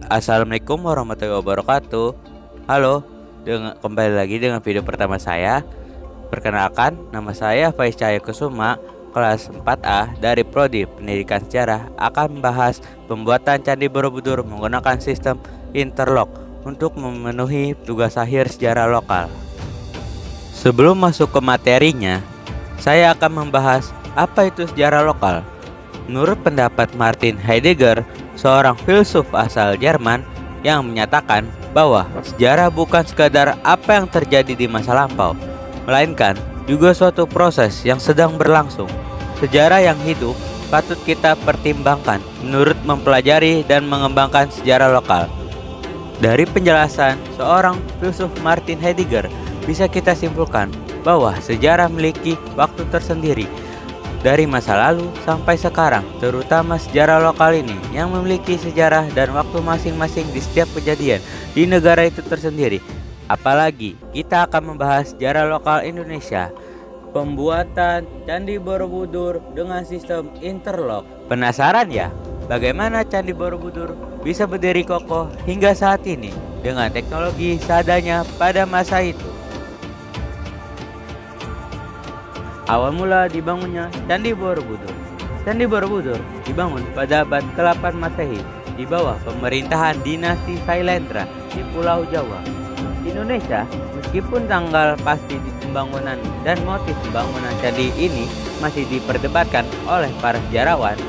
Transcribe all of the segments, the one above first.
Assalamualaikum warahmatullahi wabarakatuh. Halo, kembali lagi dengan video pertama saya. Perkenalkan, nama saya Faiz Cahaya Kusuma, kelas 4A dari Prodi Pendidikan Sejarah, akan membahas pembuatan Candi Borobudur menggunakan sistem interlock untuk memenuhi tugas akhir sejarah lokal. Sebelum masuk ke materinya, saya akan membahas apa itu sejarah lokal. Menurut pendapat Martin Heidegger, seorang filsuf asal Jerman, yang menyatakan bahwa sejarah bukan sekadar apa yang terjadi di masa lampau, melainkan juga suatu proses yang sedang berlangsung. Sejarah yang hidup patut kita pertimbangkan menurut mempelajari dan mengembangkan sejarah lokal. Dari penjelasan seorang filsuf Martin Heidegger, bisa kita simpulkan bahwa sejarah memiliki waktu tersendiri dari masa lalu sampai sekarang, terutama sejarah lokal ini yang memiliki sejarah dan waktu masing-masing di setiap kejadian di negara itu tersendiri. Apalagi kita akan membahas sejarah lokal Indonesia, pembuatan Candi Borobudur dengan sistem interlock. Penasaran ya, bagaimana Candi Borobudur bisa berdiri kokoh hingga saat ini dengan teknologi seadanya pada masa itu? Awal mula dibangunnya Candi Borobudur. Candi Borobudur dibangun pada abad ke-8 Masehi di bawah pemerintahan dinasti Sailendra di Pulau Jawa. Indonesia, meskipun tanggal pasti di pembangunan dan motif pembangunan candi ini masih diperdebatkan oleh para sejarawan,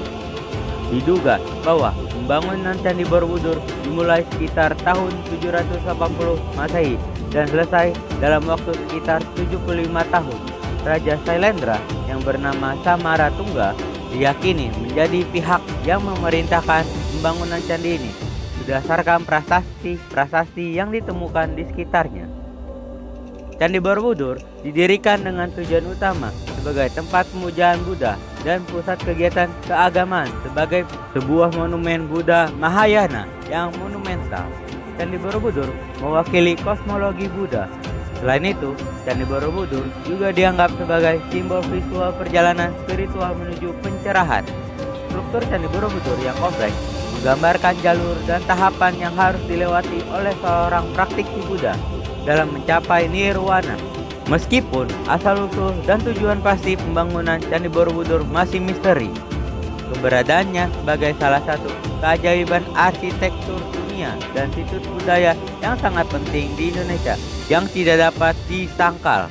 diduga bahwa pembangunan Candi Borobudur dimulai sekitar tahun 780 Masehi dan selesai dalam waktu sekitar 75 tahun. Raja Sailendra yang bernama Samaratungga diyakini menjadi pihak yang memerintahkan pembangunan candi ini berdasarkan prasasti yang ditemukan di sekitarnya. Candi Borobudur didirikan dengan tujuan utama sebagai tempat pemujaan Buddha dan pusat kegiatan keagamaan sebagai sebuah monumen Buddha Mahayana yang monumental. Candi Borobudur mewakili kosmologi Buddha. Selain itu, Candi Borobudur juga dianggap sebagai simbol visual perjalanan spiritual menuju pencerahan. Struktur Candi Borobudur yang kompleks menggambarkan jalur dan tahapan yang harus dilewati oleh seorang praktisi Buddha dalam mencapai nirwana. Meskipun asal-usul dan tujuan pasti pembangunan Candi Borobudur masih misteri, keberadaannya sebagai salah satu keajaiban arsitektur dunia dan situs budaya yang sangat penting di Indonesia yang tidak dapat disangkal.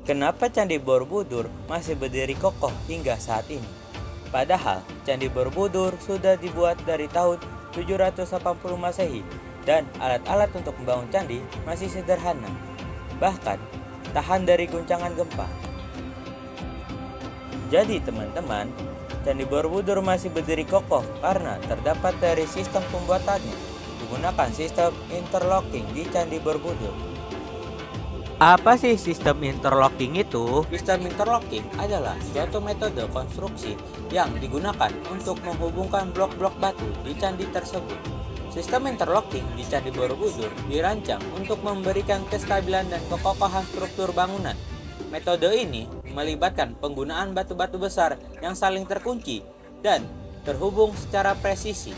Kenapa Candi Borobudur masih berdiri kokoh hingga saat ini? Padahal Candi Borobudur sudah dibuat dari tahun 780 Masehi dan alat-alat untuk membangun candi masih sederhana, bahkan tahan dari guncangan gempa. Jadi teman-teman, Candi Borobudur masih berdiri kokoh karena terdapat dari sistem pembuatannya menggunakan sistem interlocking di Candi Borobudur. Apa sih sistem interlocking itu? Sistem interlocking adalah suatu metode konstruksi yang digunakan untuk menghubungkan blok-blok batu di candi tersebut. Sistem interlocking di Candi Borobudur dirancang untuk memberikan kestabilan dan kekokohan struktur bangunan. Metode ini melibatkan penggunaan batu-batu besar yang saling terkunci dan terhubung secara presisi.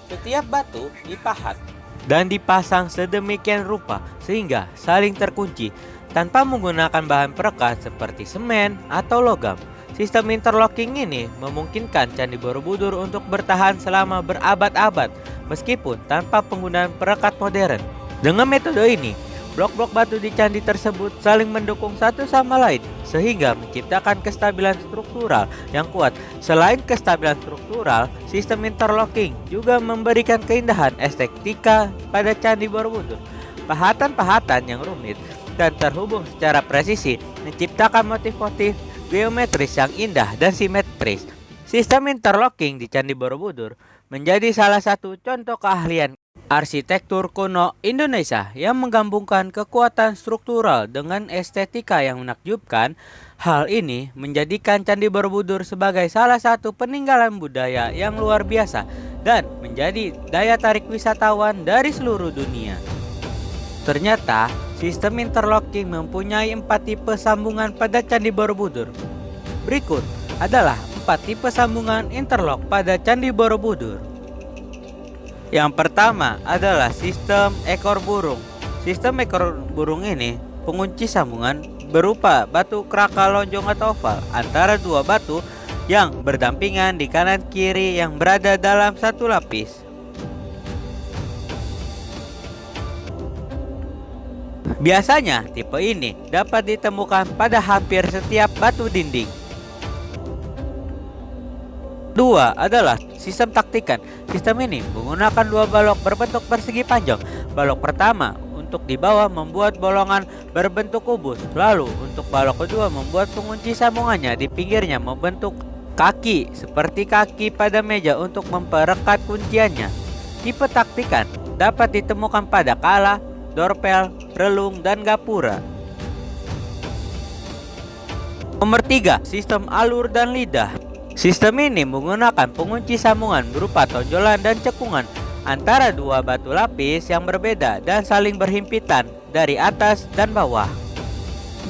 Setiap batu dipahat dan dipasang sedemikian rupa sehingga saling terkunci tanpa menggunakan bahan perekat seperti semen atau logam. Sistem interlocking ini memungkinkan Candi Borobudur untuk bertahan selama berabad-abad meskipun tanpa penggunaan perekat modern. Dengan metode ini, blok-blok batu di candi tersebut saling mendukung satu sama lain sehingga menciptakan kestabilan struktural yang kuat. Selain kestabilan struktural, sistem interlocking juga memberikan keindahan estetika pada Candi Borobudur. Pahatan-pahatan yang rumit dan terhubung secara presisi menciptakan motif-motif geometris yang indah dan simetris. Sistem interlocking di Candi Borobudur menjadi salah satu contoh keahlian arsitektur kuno Indonesia yang menggabungkan kekuatan struktural dengan estetika yang menakjubkan. Hal ini menjadikan Candi Borobudur sebagai salah satu peninggalan budaya yang luar biasa dan menjadi daya tarik wisatawan dari seluruh dunia. Ternyata, sistem interlocking mempunyai 4 tipe sambungan pada Candi Borobudur. Berikut adalah Terdapat tipe sambungan interlock pada Candi Borobudur. Yang pertama adalah sistem ekor burung. Sistem ekor burung ini pengunci sambungan berupa batu keraka lonjong atau oval antara dua batu yang berdampingan di kanan kiri yang berada dalam satu lapis. Biasanya tipe ini dapat ditemukan pada hampir setiap batu dinding. Kedua adalah sistem taktikan. Sistem ini menggunakan dua balok berbentuk persegi panjang. Balok pertama untuk di bawah membuat bolongan berbentuk kubus. Lalu untuk balok kedua membuat pengunci sambungannya di pinggirnya membentuk kaki seperti kaki pada meja untuk memperekat kunciannya. Tipe taktikan dapat ditemukan pada kala, dorpel, relung, dan gapura. Nomor 3, sistem alur dan lidah. Sistem ini menggunakan pengunci sambungan berupa tonjolan dan cekungan antara dua batu lapis yang berbeda dan saling berhimpitan dari atas dan bawah.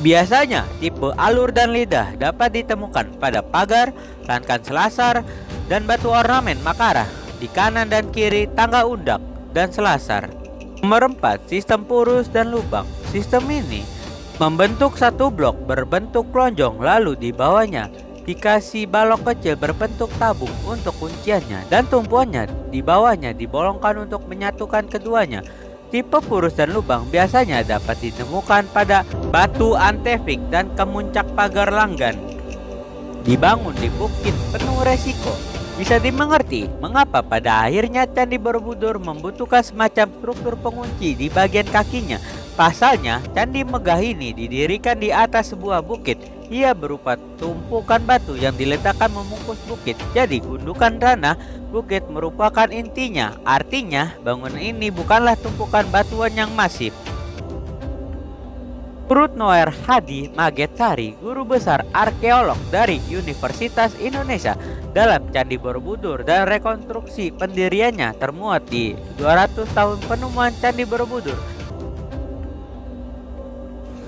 Biasanya tipe alur dan lidah dapat ditemukan pada pagar, rangkaian selasar, dan batu ornamen Makara di kanan dan kiri tangga undak dan selasar. Nomor 4, sistem purus dan lubang. Sistem ini membentuk satu blok berbentuk lonjong, lalu di bawahnya dikasih balok kecil berbentuk tabung untuk kunciannya dan tumpuannya di bawahnya dibolongkan untuk menyatukan keduanya. Tipe purus dan lubang biasanya dapat ditemukan pada batu antefik dan kemuncak pagar langgan. Dibangun di bukit penuh resiko. Bisa dimengerti mengapa pada akhirnya Candi Borobudur membutuhkan semacam struktur pengunci di bagian kakinya. Pasalnya, Candi Megah ini didirikan di atas sebuah bukit. Ia berupa tumpukan batu yang diletakkan membungkus bukit. Jadi gundukan tanah bukit merupakan intinya. Artinya, bangunan ini bukanlah tumpukan batuan yang masif. Menurut Noer Hadi Magetsari, guru besar arkeolog dari Universitas Indonesia, dalam Candi Borobudur dan rekonstruksi pendiriannya termuat di 200 tahun penemuan Candi Borobudur.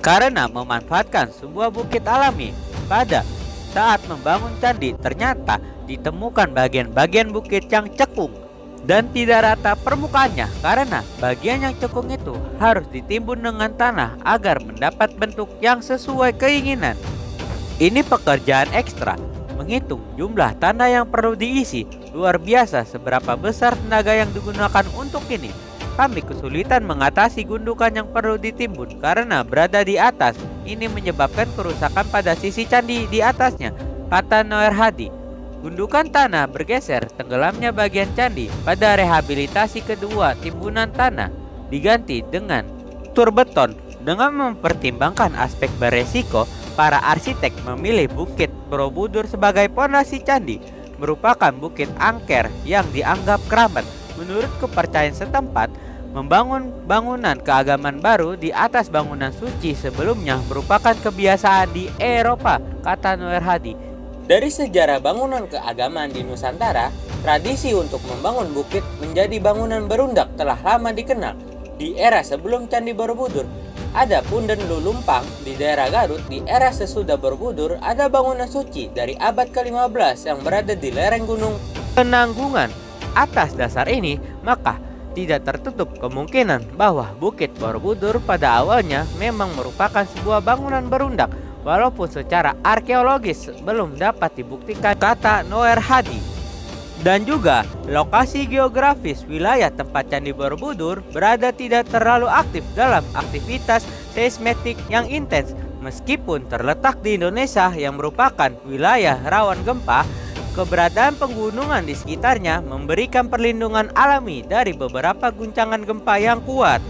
Karena memanfaatkan sebuah bukit alami, pada saat membangun candi ternyata ditemukan bagian-bagian bukit yang cekung dan tidak rata permukaannya, karena bagian yang cekung itu harus ditimbun dengan tanah agar mendapat bentuk yang sesuai keinginan. Ini pekerjaan ekstra, menghitung jumlah tanah yang perlu diisi. Luar biasa seberapa besar tenaga yang digunakan untuk ini. Kami kesulitan mengatasi gundukan yang perlu ditimbun karena berada di atas. Ini menyebabkan kerusakan pada sisi candi di atasnya, kata Noer Hadi. Gundukan tanah bergeser, tenggelamnya bagian candi. Pada rehabilitasi kedua, timbunan tanah diganti dengan struktur beton. Dengan mempertimbangkan aspek beresiko, para arsitek memilih Bukit Borobudur sebagai pondasi candi. Merupakan bukit angker yang dianggap keramat. Menurut kepercayaan setempat, membangun bangunan keagamaan baru di atas bangunan suci sebelumnya merupakan kebiasaan di Eropa, kata Noer Hadi. Dari sejarah bangunan keagamaan di Nusantara, tradisi untuk membangun bukit menjadi bangunan berundak telah lama dikenal. Di era sebelum Candi Borobudur, ada Punden Lulumpang di daerah Garut. Di era sesudah Borobudur, ada bangunan suci dari abad ke-15 yang berada di lereng Gunung Penanggungan. Atas dasar ini, maka tidak tertutup kemungkinan bahwa Bukit Borobudur pada awalnya memang merupakan sebuah bangunan berundak, walaupun secara arkeologis belum dapat dibuktikan, kata Noer Hadi. Dan juga lokasi geografis wilayah tempat Candi Borobudur berada tidak terlalu aktif dalam aktivitas seismetik yang intens. Meskipun terletak di Indonesia yang merupakan wilayah rawan gempa, keberadaan pegunungan di sekitarnya memberikan perlindungan alami dari beberapa guncangan gempa yang kuat.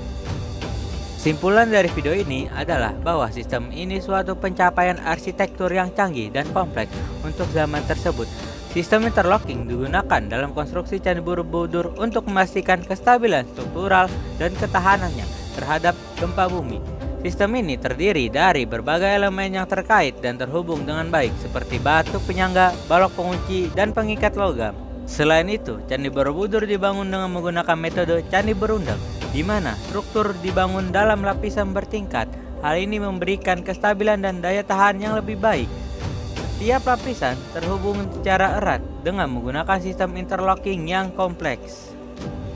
Kesimpulan dari video ini adalah bahwa sistem ini suatu pencapaian arsitektur yang canggih dan kompleks untuk zaman tersebut. Sistem interlocking digunakan dalam konstruksi Candi Borobudur untuk memastikan kestabilan struktural dan ketahanannya terhadap gempa bumi. Sistem ini terdiri dari berbagai elemen yang terkait dan terhubung dengan baik, seperti batu penyangga, balok pengunci, dan pengikat logam. Selain itu, Candi Borobudur dibangun dengan menggunakan metode candi berundang, di mana struktur dibangun dalam lapisan bertingkat. Hal ini memberikan kestabilan dan daya tahan yang lebih baik. Tiap lapisan terhubung secara erat dengan menggunakan sistem interlocking yang kompleks.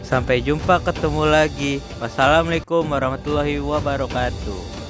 Sampai jumpa, ketemu lagi. Wassalamualaikum warahmatullahi wabarakatuh.